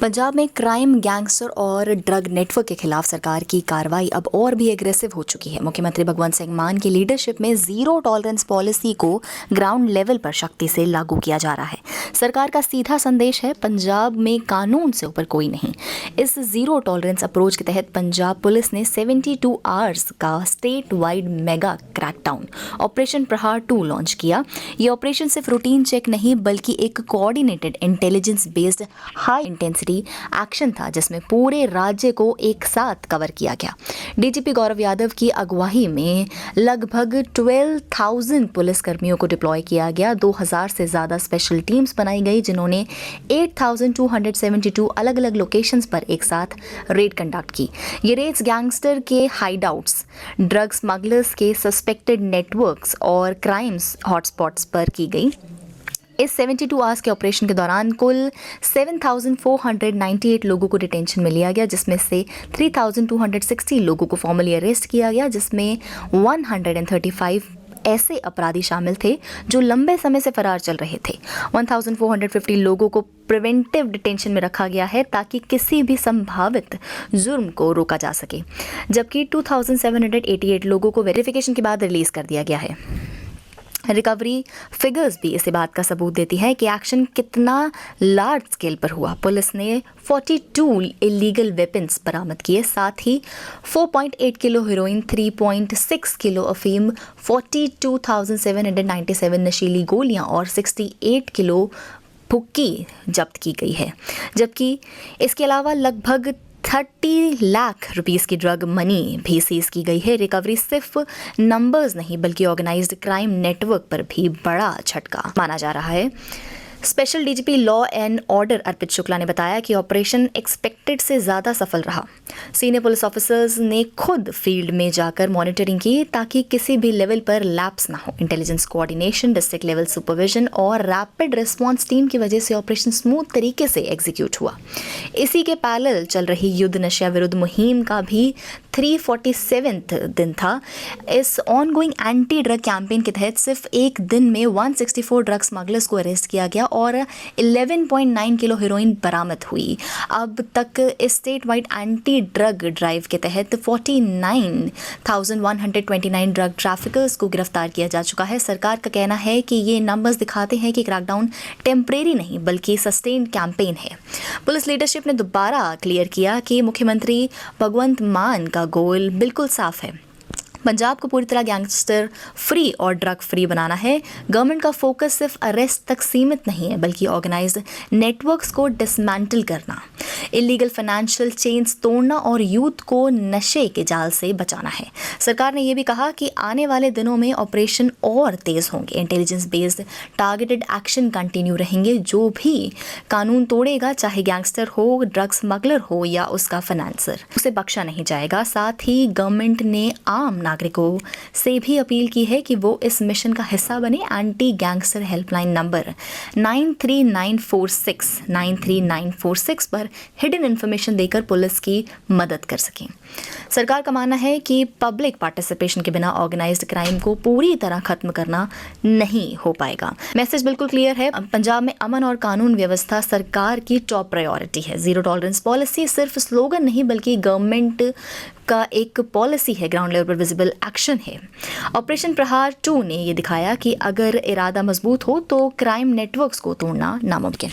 पंजाब में crime, gangster और drug network के खिलाफ सरकार की कार्रवाई अब और भी एग्रेसिव हो चुकी है। मुख्यमंत्री भगवंत सिंह मान की लीडरशिप में जीरो टॉलरेंस पॉलिसी को ग्राउंड लेवल पर सख्ती से लागू किया जा रहा है। सरकार का सीधा संदेश है, पंजाब में कानून से ऊपर कोई नहीं। इस जीरो टॉलरेंस अप्रोच के तहत पंजाब पुलिस ने 72 आवर्स का state wide mega crackdown operation प्रहार 2 लॉन्च किया। ये ऑपरेशन सिर्फ रूटीन चेक नहीं बल्कि एक coordinated intelligence based high intensity action था, जिसमें पूरे राज्य को एक साथ कवर किया गया। डीजीपी गौरव यादव की अगुवाई में लगभग 12,000 पुलिसकर्मियों को डिप्लॉय किया गया। 2,000 से ज़्यादा स्पेशल टीम्स बनाई गई, जिन्होंने 8,272 अलग अलग लोकेशंस पर एक साथ रेड कंडक्ट की। ये रेड्स गैंगस्टर के हाइडआउट्स, ड्रग स्मगलर्स के सस्पेक्टेड नेटवर्क्स और क्राइम्स हॉटस्पॉट्स पर की गई। इस 72 आवर्स के ऑपरेशन के दौरान कुल 7,498 लोगों को डिटेंशन में लिया गया, जिसमें से 3,260 लोगों को फॉर्मली अरेस्ट किया गया, जिसमें 135 ऐसे अपराधी शामिल थे जो लंबे समय से फरार चल रहे थे। 1,450 लोगों को प्रिवेंटिव डिटेंशन में रखा गया है ताकि किसी भी संभावित जुर्म को रोका जा सके, जबकि 2,788 लोगों को वेरिफिकेशन के बाद रिलीज कर दिया गया है। रिकवरी फिगर्स भी इसी बात का सबूत देती है कि एक्शन कितना लार्ज स्केल पर हुआ। पुलिस ने 42 इलीगल वेपन्स बरामद किए, साथ ही 4.8 किलो हेरोइन, 3.6 किलो अफीम, 42,797 नशीली गोलियां और 68 किलो भुक्की जब्त की गई है, जबकि इसके अलावा लगभग 30 लाख रुपीस की ड्रग मनी भी सीज की गई है। रिकवरी सिर्फ नंबर्स नहीं बल्कि ऑर्गेनाइज्ड क्राइम नेटवर्क पर भी बड़ा झटका माना जा रहा है। Special DGP law and order Arpit Shukla ने बताया कि ऑपरेशन एक्सपेक्टेड से ज़्यादा सफल रहा। सीनियर पुलिस ऑफिसर्स ने खुद फील्ड में जाकर मॉनिटरिंग की ताकि किसी भी लेवल पर लैप्स ना हो। Intelligence coordination, district level supervision और रैपिड रिस्पांस टीम की वजह से ऑपरेशन स्मूथ तरीके से एग्जीक्यूट हुआ। इसी के पैरेलल चल रही युद्ध नशा विरुद्ध मुहिम का भी 347वां दिन था। इस ऑनगोइंग एंटी ड्रग कैंपेन के तहत सिर्फ एक दिन में 164 ड्रग स्मगलर्स को अरेस्ट किया गया और 11.9 किलो हेरोइन बरामद हुई। अब तक इस state wide anti drug drive के तहत 49,129 ड्रग ट्रैफिकर्स को गिरफ्तार किया जा चुका है। सरकार का कहना है कि ये नंबर्स दिखाते हैं कि क्रैकडाउन टेम्परेरी नहीं बल्कि सस्टेन्ड कैंपेन है। पुलिस लीडरशिप ने दोबारा क्लियर किया कि मुख्यमंत्री भगवंत मान का गोल बिल्कुल साफ है, पंजाब को पूरी तरह गैंगस्टर फ्री और ड्रग फ्री बनाना है। गवर्नमेंट का फोकस सिर्फ अरेस्ट तक सीमित नहीं है बल्कि ऑर्गेनाइज्ड नेटवर्क्स को डिसमेंटल करना, इलीगल फाइनेंशियल चेन्स तोड़ना और यूथ को नशे के जाल से बचाना है। सरकार ने यह भी कहा कि आने वाले दिनों में ऑपरेशन और तेज होंगे। Intelligence based targeted action continue रहेंगे। जो भी कानून तोड़ेगा, चाहे गैंगस्टर हो, ड्रग स्मगलर हो या उसका फाइनेंसर, उसे बख्शा नहीं जाएगा। साथ ही गवर्नमेंट ने आम नागरिकों से भी अपील की है कि वो इस मिशन का हिस्सा बने। एंटी गैंगस्टर हेल्पलाइन नंबर 93946 पर हिडन इन्फॉर्मेशन देकर पुलिस की मदद कर सकें। सरकार का मानना है कि पब्लिक पार्टिसिपेशन के बिना ऑर्गेनाइज्ड क्राइम को पूरी तरह खत्म करना नहीं हो पाएगा। मैसेज बिल्कुल क्लियर है, पंजाब में अमन और कानून व्यवस्था सरकार की टॉप प्रायोरिटी है। जीरो टॉलरेंस पॉलिसी सिर्फ स्लोगन नहीं बल्कि गवर्नमेंट का एक पॉलिसी है, ग्राउंड लेवल पर विजिबल एक्शन है। ऑपरेशन प्रहार 2 ने यह दिखाया कि अगर इरादा मजबूत हो तो क्राइम नेटवर्क्स को तोड़ना नामुमकिन।